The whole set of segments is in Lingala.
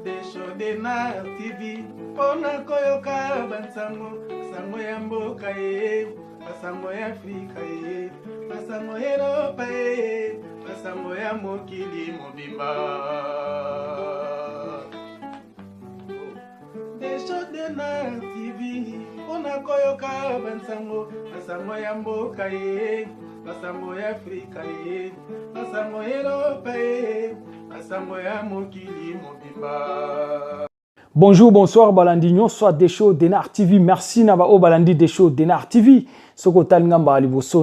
Deshodena TV pona koyoka bansango sango ya mboka ye basango ya Afrika ye basango ya Europa ye basango ya mokili mobimba Deshodena TV pona koyoka bansango basango ya mboka ye basango ya Afrika ye basango ya Europa ye basango ya mokili mobimba. Bonjour, bonsoir, Balandignon, soit Desho Denar TV. Merci Nabao Balandi Desho Denar TV.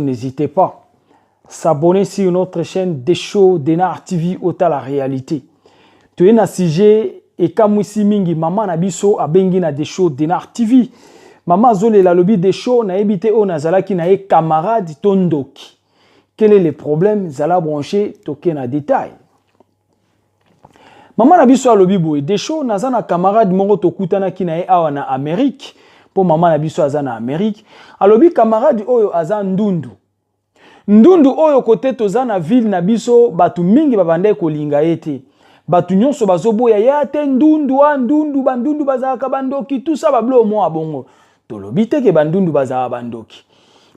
N'hésitez pas à s'abonner sur notre chaîne Desho Denar TV Ota la réalité. Tu es na sujet et kamwisi mingi maman nabiso abengi na Desho Denar TV. Maman zole la lobby Desho na ebite o nazalaki na e camarade tondoki. Quel est le problème? Zala branché toke na détail. Maman nabiso alobi boye Desho naza na camarade moko tokutana ki na ye awa na Amérique po maman nabiso aza na Amérique alobi camarade oyo aza ndundu oyo kote toza na ville nabiso batu mingi babande kolinga ete batu nyonso bazoboya ya te ndundu bandundu bazaka bandoki tout ça bablo mo abongo tolobi te ke bandundu bazaka bandoki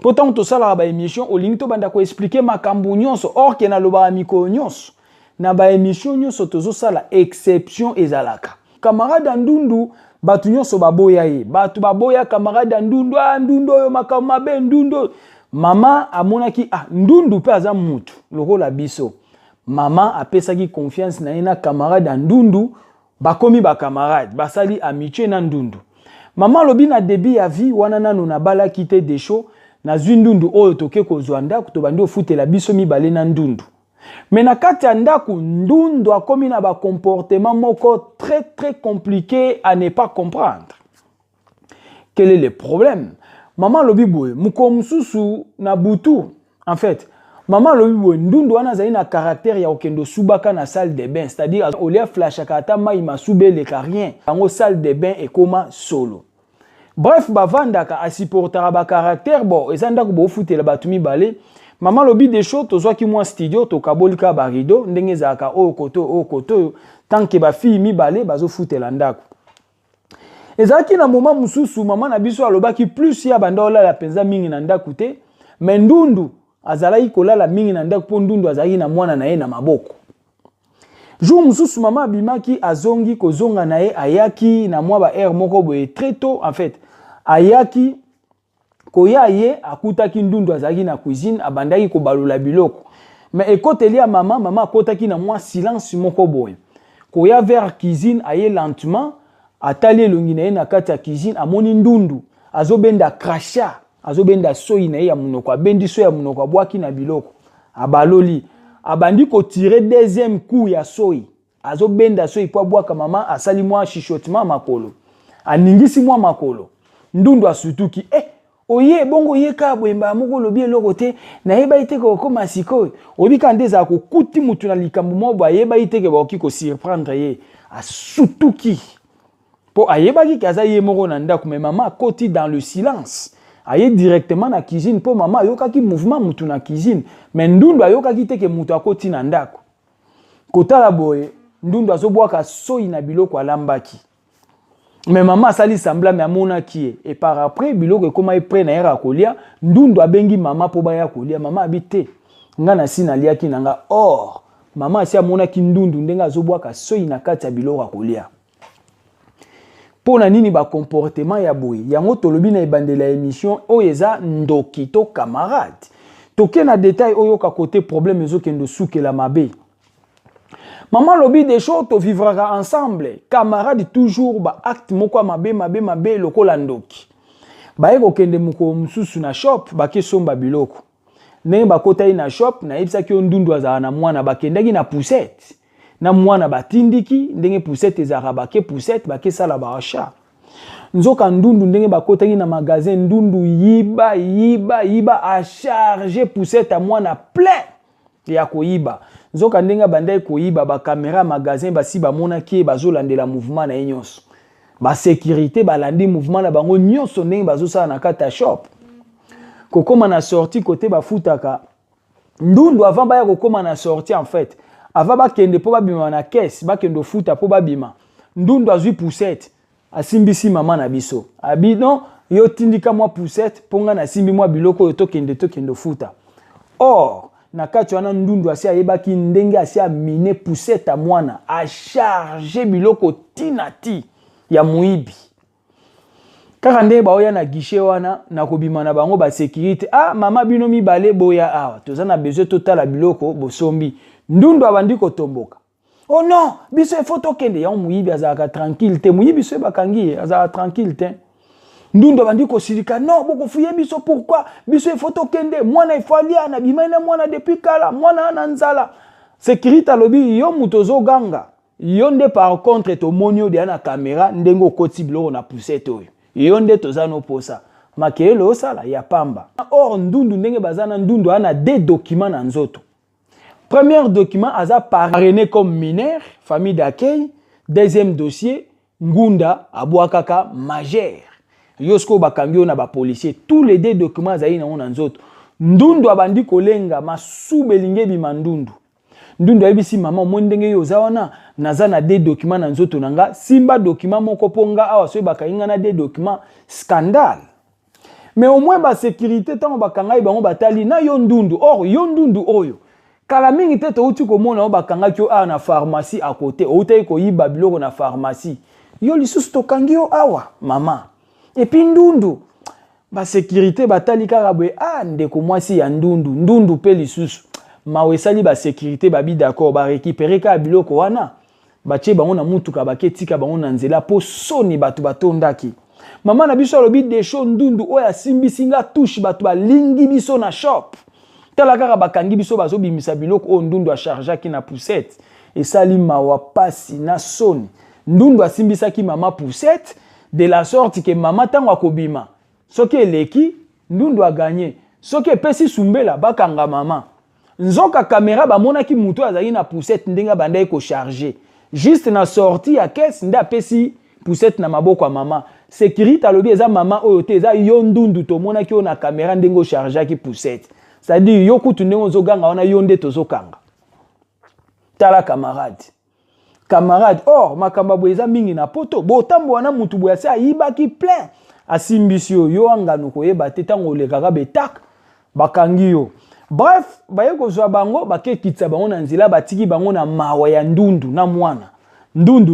pourtant to sala ba émission olingi to banda ko expliquer makambo nyonso or ke na loba miko nyonso na ba émission nyonso tozo sala exception ezalaka camarade ndundu batu nyonso baboya ye batu baboya camarade ndundu oyo makama be ndundu mama amonaki ndundu pe aza mutu lokola biso mama apesaki confiance na ina camarade ndundu bakomi ba camarade basali amitié na ndundu mama lobi na début ya vie wana nanu na bala kite Desho na ndundu oyo toke kozwa ndako to bandi ofutela biso mibale na ndundu. Mais na kati ya ndako ndundu akomi na ba comportement moko très compliqué à ne pas comprendre. Quel est le problème? Maman lobi boye muko mususu na butu. En fait, maman lobi boye ndundu wana zali na caractère ya okendo subaka na salle de bain, c'est-à-dire olia flashaka ata mai masube le carien. Yango salle de bain et koma solo. Bref, bavandaka asipportera ba caractère bon, ezandako bo futela batumi balé. Maman lobi Desho tozwa ki mwa studio to kabolika ba rideau ndenge zaka o koto tant que ba fille mibale bazo futela ndako. Ezaki na moment mususu maman na biso alobaki plus ya bandola la penza mingi na ndako te mais ndundu azalaki kolala mingi na ndako po ndundu azalaki na mwana na ye na maboko. Jour mususu maman abimaki azongi kozonga na ye ayaki na mwa ba air moko boye très tôt en fait ayaki koya ye akutaki ndundu azaki na cuisine abandaki ko balula biloko mais ekoteli ya mama akotaki na mwa silence moko boye koya vers cuisine aye lentement atali elongi na ye na kati ya cuisine amoni ndundu azobenda crachat azobenda soyi na ye ya munoko abendi soyi ya munoko abwaki na biloko abaloli abandi ko tirer deuxième coup ya soyi azobenda soyi po abwaka mama asali mwa chichotement makolo aningisi mwa makolo ndundu asutuki oye bongo ye ka bwemba moko lobi eloko te na yeba ite ko koma sikoyo obika ndeza ko kuti mutu na likambo mobo ayeba ite ke boki ko surprendre ye asutuki po ayeba ki kaza ye moko na ndako mais maman koti dans le silence aye directement na cuisine po maman yoka ki mouvement mutu na cuisine mais ndundu ayoka ki te ke mutu akoti na ndako kotala boye ndundu azobwaka soyi na biloko alambaki. Mais maman sali sembla mais amona qui et par après biloko koma e près na era kolia ndundu abengi mama po baya kolia mama habité nga na sina liaki nanga or mama si amona ki ndundu ndenga azobwaka soyi na kati ya biloko kolia pona nini ba comportement ya boye yango tolobi na ebandela émission oyeza ndoki to camarade toke na détail oyo ka côté problème ezokendo sukela mabe. Maman lobi Desho to vivra ensemble camarade toujours ba acte moko mabe lokola ndoki baye kokende muko mususu na shop bakesomba biloko ndenge bakota na shop na yebisaki ndundu azala na mwana bakendaki na poussette na mwana batindiki ndenge poussette ezara bake poussette bakesala ba achat nzoka ndundu ndenge bakotaki na magasin ndundu yiba a charger poussette a mwana plein ya koyiba nzoka ndenga bandai koyiba ba caméra magasin basi ba mona ki bazolandela mouvement na nyonso ba sécurité balandi mouvement na bango nyonso ndenge bazosala na kata shop kokoma na sortie côté ba futaka ndundu avant baya kokoma na sortie en fait avant ba kende po ba bima na caisse ba kendo futa po ba bima ndundu azwi poussette asimbisi mama na biso abi non yo tindika mwa poussette ponga na simbi mwa biloko yo tokende futa or na kati wana ndundu asi ayebaki ndenge asi amine poussette a mwana a charge biloko tinati ya muibi kaka nde baoya na guichet wana na kobima na bango ba sécurité mama bino mibale boya awa toza na besoin totala biloko bosombi ndundu abandi kotomboka oh non biso faut tokende ya muibi azaka tranquille te muibi so bakangi azaka tranquille te ndundu abandi kosilika non bokofuye biso pourquoi biso faut tokende mwana ifalia na bima na mwana depuis kala mwana na nzala sécurité alobi yo mutozo ganga yo nde par contre to monio de na caméra ndengo koti biloko na poussette oyo yo nde toza no posa makelo sala ya pamba or ndundu ndenge bazana ndundu ana des documents na nzoto. Premier document aza parrainé comme mineur famille d'accueil. Deuxième dossier ngunda abwakaka majeur yosko bakangi na ba policier tous les deux documents zaina na nzoto ndundu abandi kolenga masubelinge bimandundu ndundu ayebisi mama mondenge yo zawana naza na des documents na nzoto nanga simba document moko ponga awa so bakainga na des documents scandale mais au moins ba sécurité tant bakanga bango batali na yo ndundu or yo ndundu oyo kala mingi te to uti komona o bakanga kyo a na pharmacie à côté o utai ko yiba biloko na pharmacie yo lisusu tokangi yo awa mama et puis ndundu ba sécurité batali kaka bwe ndeko mwasi ya ndundu pe lisusu mawesali ba sécurité babi d'accord ba récupérer ka biloko wana batie bango na mutuka baketika bango na nzela po soni batu batondaki mama na biso alobi des choses ndundu oya simbisinga touche batu balingi biso na shop tala kaka bakangi biso bazo bimisa biloko o ndundu a charge ki na poussette et sali mawa pasi na soni ndundu asimbisaki mama poussette de la sorte que mama tango akobima soki eleki ndundu a gagné soki pesi sumbela bakanga mama nzoka caméra bamonaki mutu azali na poussette ndenga banda ko charger juste na sortie ya caisse nda pesi poussette na maboko ya mama sécurité alobi eza mama oyo te eza yo ndundu to monaki o na caméra ndengo charger ki poussette c'est-à-dire yo kutu ndengo zoganga wana yo nde tozokanga tala camarade or makamba boeza mingi na poto botambo wana mutu boya sa yibaki plein asimbisio yo angano koyeba te tango lekaka betak bakangi yo bref baye kozwa bango bakekitsa bango na nzela batiki bango na mawa ya ndundu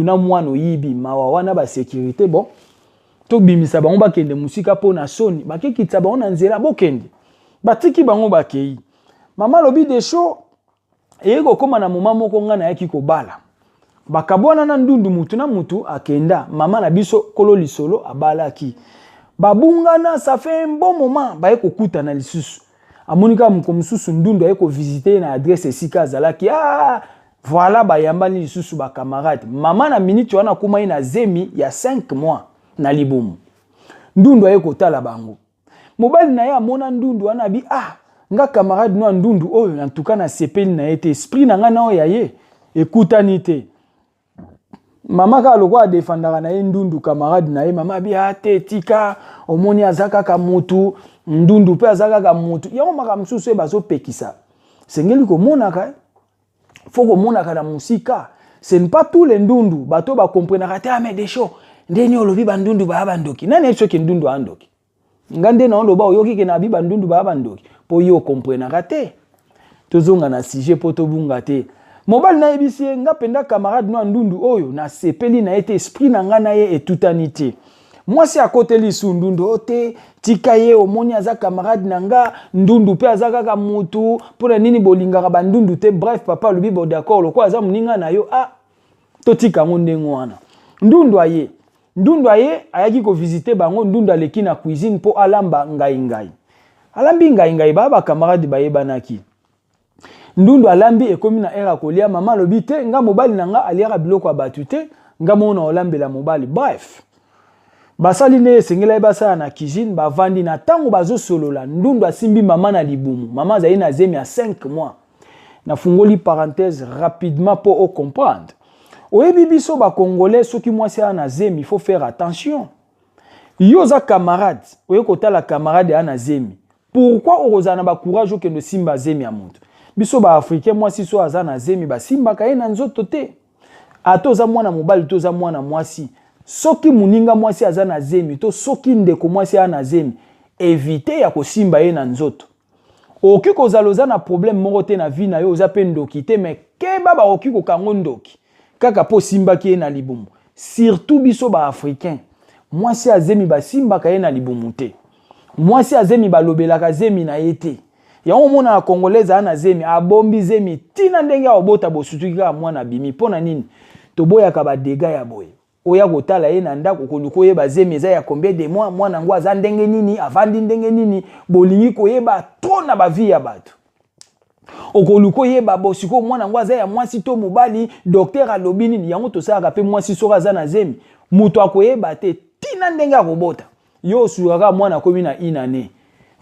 na mwana oyibi mawa wana ba sécurité bon to bimisa bango bakende musika po na soni bakekitsa bango na nzela bokende batiki bango bakei mama lobi de show eyeko koma na moma moko ngana yaki kobala bakabwana na ndundu mutu na mutu akenda mama na biso kolo lisolo abalaki babungana ça fait un bon moment baye kokuta na lisusu amonika mukomususu ndundu aye ko visiter na adresse sika zalaki voilà bayambani lisusu ba camarade mama na minute wana kuma ina zemi ya 5 mois na libumu ndundu aye kotala bango mobali na ye amona ndundu wana bi nga camarade no ndundu oyo en tout cas na sepeli na été esprit na nga na oya ye ekutani te mama ka lokwa defendaka na ye ndundu camarade na ye mama bi te tika omoni azaka ka mutu ndundu pe azaka ka mutu yango maka msusu e bazo pekisa sengeli ko monaka faut ko monaka na musika ce n'est pas tous les ndundu bato ba comprendre ka mais des choses ndeni olobi ba ndundu ba bandoki nani echo ke ndundu andoki ngande na oloba oyoki ke na bi ba ndundu ba bandoki po yo comprendre ka te tozonga na sujet po to bunga te mobali na yebisi nga penda camarade no ndundu oyo na sepeli na ete esprit na nga na ye etutanité moi si akote lisu ndundu ote tika ye omoni aza camarade na nga ndundu pe aza kaka mutu pona nini bolingaka ba ndundu te bref papa lobi bo d'accord lokwa aza muninga na yo to tika ngondengo wana ndundu aye ayaki ko visiter bango ndundu aleki na cuisine po alamba ngai alambi ngai ba camarade bayebanaki ndundu alambi ekomi na era kolia mama lobi te nga mobali na nga aliaka biloko abatu te nga mona olambela mobali bref basali ne sengela basala na cuisine bavandi na tango bazo solola ndundu asimbi mama na libumu mama azali na zemi ya 5 mois na fungoli parenthèse rapidement pour comprendre oyebi biso ba congolais soki mwasi na zemi il faut faire attention yo za camarade oyeko tala camarade na zemi pourquoi orozana ba courage okendo simba zemi ya mutu biso ba africain mwasi so aza na zemi ba simba ka ye na nzoto te atoza mwana mobali toza mwana mwasi soki muninga mwasi aza na zemi to soki ndeko mwasi ana zemi éviter ya kosimba ye na nzoto oki kozaloza na problème moko te na vie na yo oza pe ndoki te mais keba ba oki kokango ndoki kaka po simba ki ye na libumu surtout biso ba africain mwasi azemi ba simba ka ye na libumu te mwasi azemi ba lobelaka zemi na ye te yango mona na congolaise ana zemi abombi zemi tina ndenge obota bosutuki ka mwana bimi pona nini toboyaka ba dégâts ya boye oya kotala ye na ndako koluka oyeba zemi eza ya combien de mois mwana ngo aza ndenge nini avandi ndenge nini bolingi koyeba trop na bavie ya bato okoluka oyeba bosiko mwana ngo aza ya mwasi to mobali docteur alobi nini yango tosalaka mpe mwasi soki aza na zemi moto akoyeba te tina ndenge akobota yo osukaka mwana akomi na inane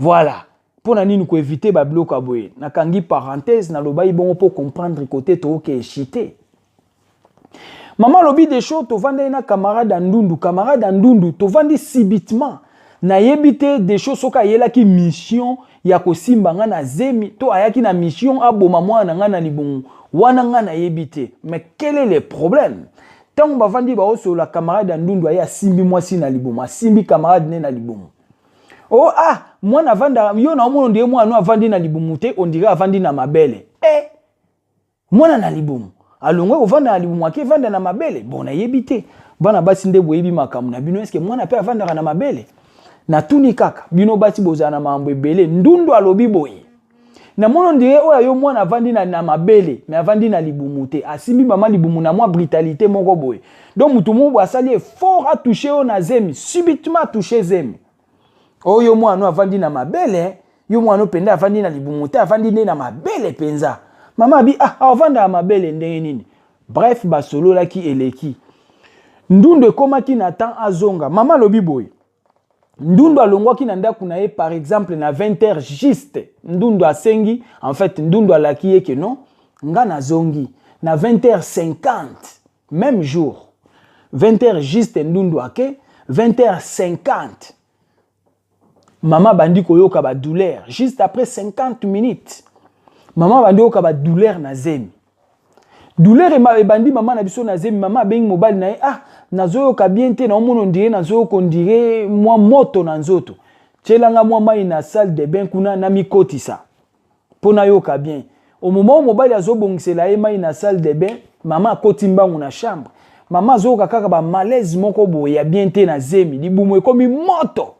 voilà pona nini koevite babiloko aboye nakangi parenthèse nalobai bongo mpo comprendre kote tooke eshite Maman lobi des choses, tu vends na camarade Ndundu, tu vends subitement. Na yebite des choses soka yela ki mission ya kosimba nga na zemi, to ayaki na mission aboma mwana nga na libungu, wana nga na yebite. Mais quel est le problème? Tant ba vandi ba oso la camarade Ndundu aya simbi mwasi na libumu, simbi camarade ne na libumu. Oh mwana vanda yo na omo ndiye mwana avandi na libumu te, on dirait avandi na mabele. Mwana na libumu. Alongwe ovanda na libumu ake vanda na mabele bon na yebite bana basi nde boyebi makamu na bino eske mwana pe avanda na mabele na tuni kaka bino basi bozana mambo ebele Ndundu alobi boye na mono ndie oya yo mwana avandi na mabele mais avandi na libumu te asimbi mama libumu na mwa brutalité moko boye donc mutu mo asali fort à toucher au na zemi subitement toucher zemi oyo mwana avandi na mabele yo mwana penda avandi na libumu te avandi na mabele penza Mama bi avanda mabele ndenge nini. Bref basolo la ki eleki. Ndundu ekomaki na temps azonga. Mama lobi boy. Ndundu alongwa ki na ndaku na ye par exemple na 20h juste. Ndundu asengi en fait Ndundu alaki ye ke non nga na zongi na 20h50 même jour. 20h juste Ndundu ake 20h50. Mama bandi koyoka ba douleur juste après 50 minutes. Maman bandi oka ba douleur na zemi. Douleur e bandi maman na biso na zemi maman bengi mobali na ye nazo ka bien te na omono ndire nazo ko ndire mwa moto na nzoto. Tchelanga mwa mai na salle de bain kuna na mikotisa. Pona yo ka bien. Au moment où mobali azo bongisela ye mai na salle de bain, maman akoti mbangu na chambre. Maman zo ka kaka ba malaise moko boye ya bien te na zemi. Libumu ekomi moto.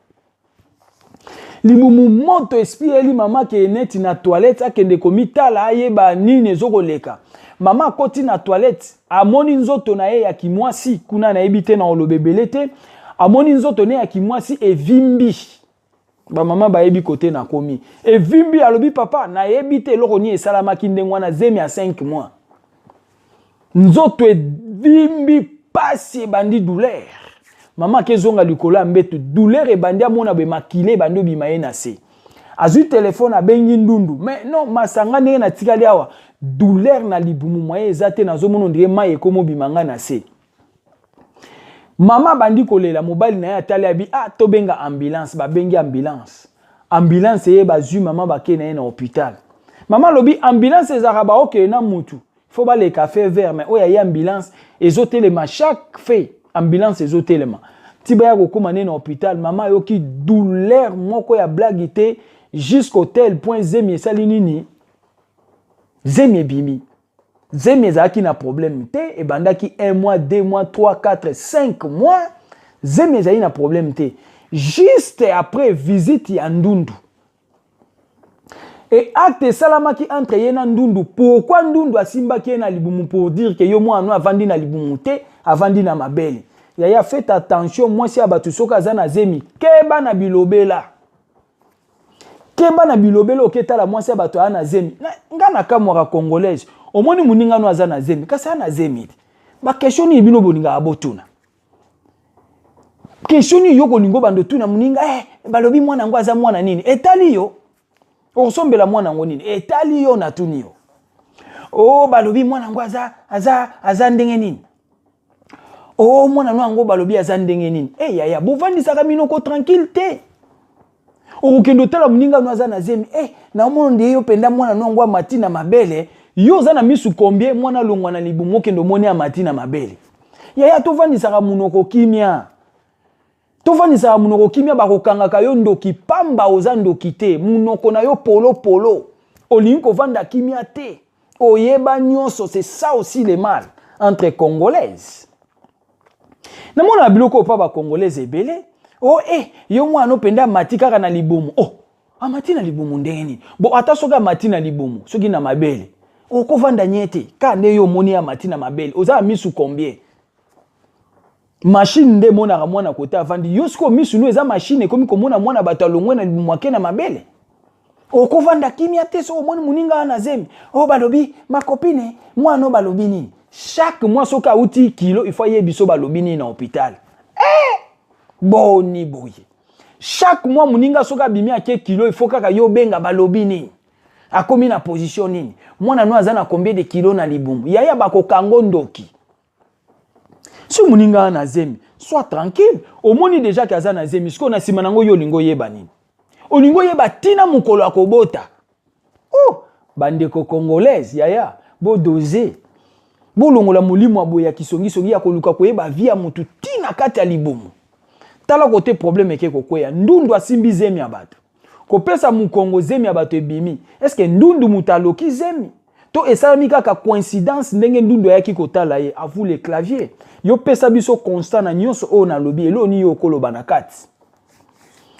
Libumu moto esprit mama ke neti na toilette akende komitala ayeba nini ezokoleka mama koti na toilette amoni nzoto na ye ya kimwasi kuna na ebite na olobebele te amoni nzoto ne ya kimwasi evimbi ba mama ba yebi kote na komi evimbi alobi papa na ebite loko ni esalama kindengwa na zemi ya 5 mois nzoto evimbi pasi bandi douleur Maman kezonga likola mbetu douleur e bandi amona be makile bandi bimaye na se. Azu téléphone abengi Ndundu. Mais non masanga ndenge na tikali awa douleur na libumu moye ezate na zomono ndire maye komo bimanga na se. Mama bandi kolela mobali na ya atali abi to benga ambulance ba bengi ambulance. Ambulance ye bazu mama bake na ye na hôpital. Mama lobi ambulance ezaka ba oke na mutu. Faut ba le café vert mais oya ya ambulance ezotelema chaque fait ambulance ezotelema tiba ya kokoma na hôpital mama yoki douleur moko ya blague te jusqu'au tel point zemi esali nini zemi ebimi zemi ezalaki na problème te ebandaki 1 mois 2 mois 3 4 5 mois zemi ezali na problème te juste après visite ya Ndundu et acte salamaki entre ye na Ndundu pourquoi Ndundu asimbaki ye na libumu pour dire que yo mwana avandi na libumu te avandi na mabele yaya fait attention moi si abatu soka za na zemi keba na bilobela oketala moi si abatu ana zemi nga na kamwa congolaise omoni muninga no aza na zemi kasi ana zemi ba question ni bino boninga abotuna question ni yoko lingo bando tuna muninga balobi mwana ngo aza mwana nini etali yo osombela mwana ngo nini etali yo na tuni yo balobi mwana ngo aza ndenge nini mwana ngo balobi aza ndenge nini yaya bovandisaka minoko tranquille te okendo tala muninga no aza na zemi na omono ndiye yo penda mwana ngo amati na mabele Yo za na misu combien mwana longwa na libumu kendo moni ya matina mabele. Yaya tovandisaka munoko kimia. Tovandisaka munoko kimia bakokangaka yo ndoki pamba oza ndoki te. Munoko na yo polo polo. Olinko vanda kimia te. Oyeba nyonso, c'est ça aussi le mal entre congolaises. Na mona biloko pa ba congolaises ebele. Oh yo mwana openda matika na libumu. Oh, amatina libumu ndeni. Bo ata soka matina libumu, soki na mabele. Okovanda nyete, ka nde yo moni ya matina mabele. Oza misu combien? Machine nde mona mwana kota avandi. Yo siko misu no eza machine komi komona mwana batalongwe na libumu ake na mabele. Okovanda kimia te so omoni muninga na zemi. Oh balobi, ma copine, moi no balobi nini. Chaque mois soka uti kilo, il faut yebiso balobi nini na hôpital. Boni boye. Chaque mois muninga soka bimi ake kilo, il faut kaka yo benga balobi nini. Akomi na position nini. Mwana no azana combien de kilo na libumu. Yaya bako kango ndoki. Si muninga na zemi, sois tranquille. Omoni déjà que azana zemi, siko na sima nango yo lingo yeba nini. Olingo yeba tina mukolo akobota. Oh, bandeko congolaise yaya, bo doser. Bo longola molimo aboya kisongi songi ya koluka koyeba via mutu tina kati ya libumu. Tala kote problème eke kokwea. Ndundu asimbi zemi ya bato. Kopesa mukongo zemi ya bato ebimi. Est-ce que ndundu mutaloki zemi? To esalami kaka coïncidence ndenge ndundu ayaki kotala ye avu le clavier. Yo pesa biso constant na nyonso o na lobi elo ni yo koloba na kati.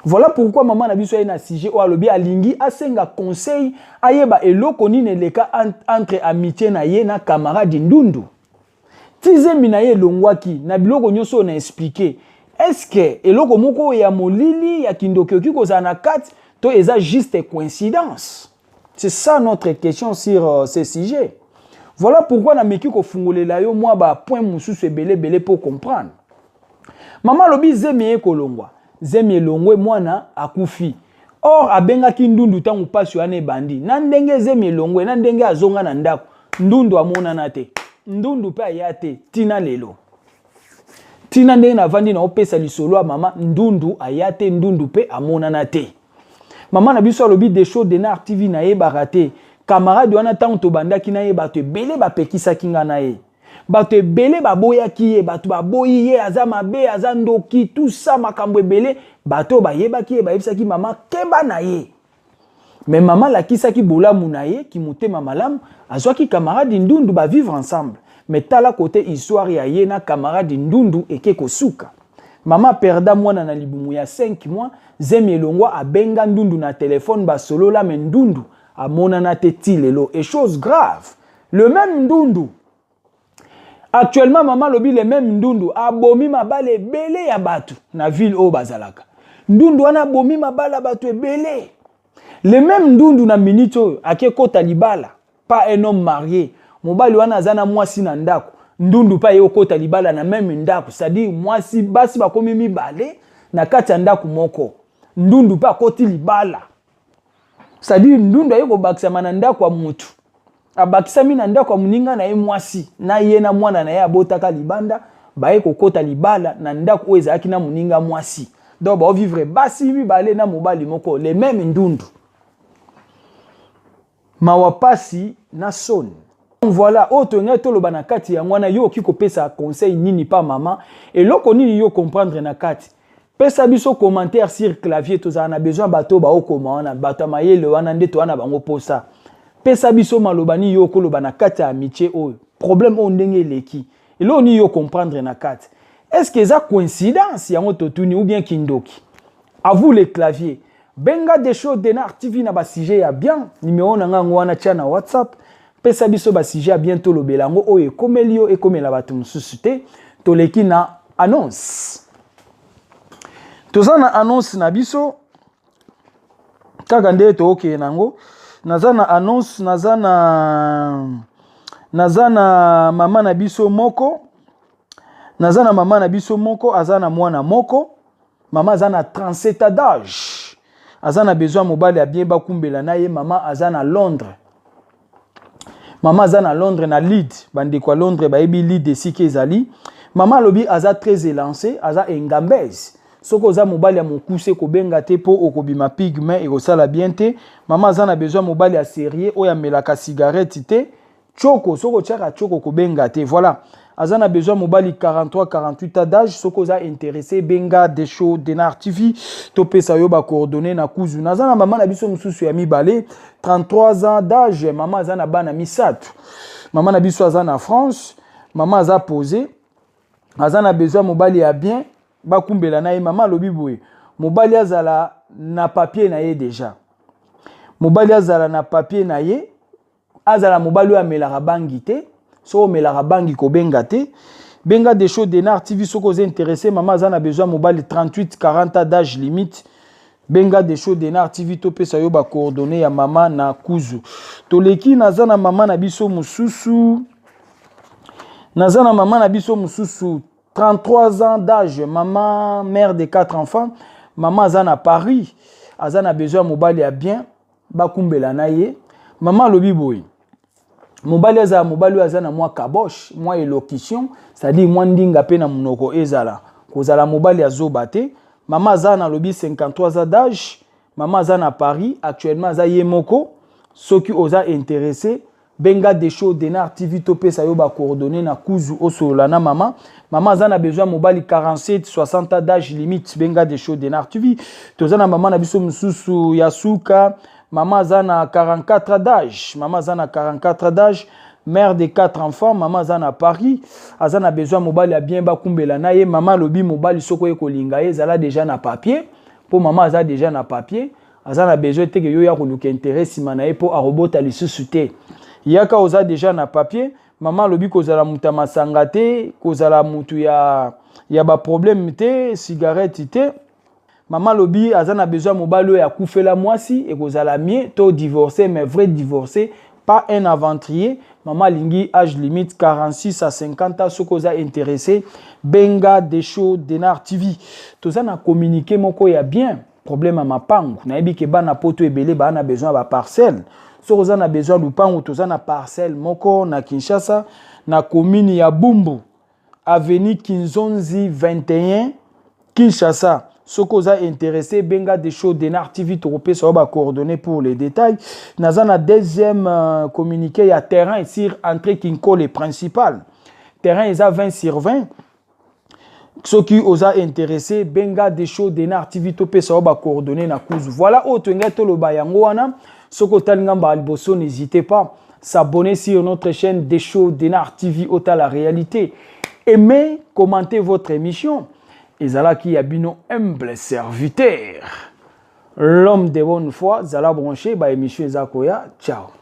Voilà pourquoi maman na biso na sujet o alobi alingi asenga conseil ayeba eloko nini leka entre amitié na ye na camarade ndundu. Tizemi na ye longwaki na biloko nyonso na expliquer. Est-ce que eloko moko ya molili ya kindoki okiko za na kati to eza juste coïncidence? C'est ça notre question sur ce sujet. Voilà pourquoi na meki ko fungolela yo moi ba point mususu ebele pour comprendre. Maman lobi zemi e kolongwa. Zemi elongwe mwana akufi. Or abenga ki ndundu tangu pasi ane bandi. Na ndenge zemi elongwe na ndenge azonga na ndako. Ndundu amona na te. Ndundu pe ayate tina lelo. Tina ndenge na vandi na opesa lisolo a mama ndundu ayate ndundu pe amona na te. Maman na biso alobi des choses de na TV na ye barate. Camarade wana tangu to bandaki na ye bato ebele bapekisa kinga na ye. Bato ebele baboya ki ye, bato baboyi ye aza mabe aza ndoki tout ça makambo ebele, bato bayeba ki ye bayebisa ki mama keba na ye. Mais maman la kisaki bolamu na ye ki motema malamu, azwaki camarade ndundu ba vivre ensemble. Mais tala côté histoire ya ye na camarade ndundu eke kosuka. Maman perda mwana na libumu ya 5 mois, zemi elongwa abenga ndundu na téléphone ba solo la mais ndundu amona na teti lelo. Et chose grave, le même ndundu actuellement maman lobi le même ndundu abomi mabale ebele ya batu na ville o bazalaka. Ndundu wana abomi mabala batu ebele. Le même ndundu na minute oyo ake kota libala, pas un homme marié. Mobali wana azana mwasi na ndako. Ndundu pa yo kota libala na même ndako, c'est-à-dire mwasi basi bakomi mibale na kati ya ndako moko. Ndundu pa koti libala. C'est-à-dire ndundu ayo bakisa na ndako wa mutu. Abakisa mina ndako wa muninga na ye mwasi na ye na mwana na ye abotaka libanda baye kokota libala na ndako oyo ezalaki na muninga mwasi. Donc ba vivre basi mibale na mobali moko les mêmes ndundu. Mawapasi na soni. Voilà, auto ngeto loba na kati ya mwana yo ki kopesa conseil nini pa mama et loko nini yo comprendre na kati. Pesa biso commentaire sur clavier to za na besoin bato ba okoma na bato mayele wana ndeto wana bango posa. Pesa biso malobani yo koloba na kati ya amitié oyo. Problème o ndenge leki. Et lo ni yo comprendre na kati. Est-ce que ça coïncidence yango totuni ou bien kindoki? À vous les claviers. Benga des choses de na TV na ba sujet ya bien. Numéro na nga ngwana tia na WhatsApp. Pesa biso ba sujet bientôt lo belango oyo komelio e komela bato mususu te. Toleki na annonce. Toza na annonce na biso. Kaka nde to okay nango. Nazana annonce nazana mama na biso moko. Nazana mama na biso moko azana mwana moko. Mama azana 37 ans d'âge. Azana besoin mobali ya bien bakumbela na ye mama azana Londres. Mama azana Londres na Leeds. Bande kwa Londres ba ebi Leeds esike ezali. Mama lobi aza très élancé, aza engambez. Soko za mobali ya mokuse ko benga te po okobima pigme e kosala bien te. Mama azana besoin mobali ya sérieux oya melaka cigarette te. Choko, soko tchaka choko ko benga te. Voilà. Azana besoin mobali 43-48 ans d'âge. Soko za intéressé benga Desho Denar TV. Topé sa yo ba coordonné na kuzu. Nazana maman na biso mususu ya mibale 33 ans d'âge. Maman azana bana misatu. Maman na biso azana France. Maman aza posé. Azana besoin mobali ya bien. Ba kumbela na ye maman lobi boye. Mobali azala na papier na ye déjà. Mobali azala na papier na ye. Azala mobali ya melaka bangi te. So melaka bangi ko benga te. Benga Desho Denar TV soko ze intéressé. Maman azana besoin mobali 38-40 ans d'âge limite. Benga Desho Denar TV topé sa yo ba coordonné ya maman na kuzu. Toleki nazana maman na biso mususu. Nazana maman na biso mususu 33 ans d'âge, maman mère de 4 enfants, maman azana Paris, azana besoin mobali ya bien, bakumbela na ye, maman lobi boy. Mobali azana moi kabosh, moi élocution, c'est-à-dire moi ndinga pe na munoko ezala. Kozala mobali azobate, maman azana lobi 53 ans d'âge, maman azana Paris, actuellement azaye moko, soki oza intéressé benga Desho Denar TV topé sa yo ba coordonné na kuzu osola na maman. Maman azana besoin mobali 47-60 ans d'âge limite benga Desho Denar TV. Tozana maman na biso mususu Yasuka. Maman azana 44 ans d'âge. Maman azana 44 ans d'âge. Mère de 4 enfants. Maman azana Paris. Azana besoin mobali a bien ba kumbela na ye. Maman lobi mobali soko ye kolinga ye. Zala déjà na papier. Pour maman aza déjà na papier. Azana besoin te ke yo ya koluka intérêt simana ye po arobota lisusu te. Yaka oza déjà na papier, maman lobi kozala muta masanga te, kozala mutu ya ba problème te, cigarette te. Maman lobi azana besoin mobalo ya kufela mwasi et kozala mie to divorcé mais vrai divorcé, pas un aventurier. Maman lingi âge limite 46 à 50 ans soko za intéressé, benga Desho Denar TV. Tozana communiquer moko ya bien, problème à ma pangu. Na yebi ke bana poto ebele ba na besoin ba parcelle. So on a besoin de pan ou toza na parcelle moko na Kinshasa na commune ya Bumbu avenue Kinzonzi 21 Kinshasa. Soko za intéressé benga Desho Denar TV topé ça ba coordonnées pour les détails. Naza na deuxième communiqué ya terrain ici entrée Kinko le principal. Terrain est à 20/20. Ceux qui osa intéressé benga Desho Denar TV topé ça ba coordonnées na kuzu. Voilà autre ngeto lo bayango wana. Soko talingamba alboso, n'hésitez pas à s'abonner sur notre chaîne Desho Denar TV Ota la réalité. Aimez, commentez votre émission. Et Zala qui a bino humble serviteur. L'homme de bonne foi, Zala branché, bah émission Zakoya. Ciao.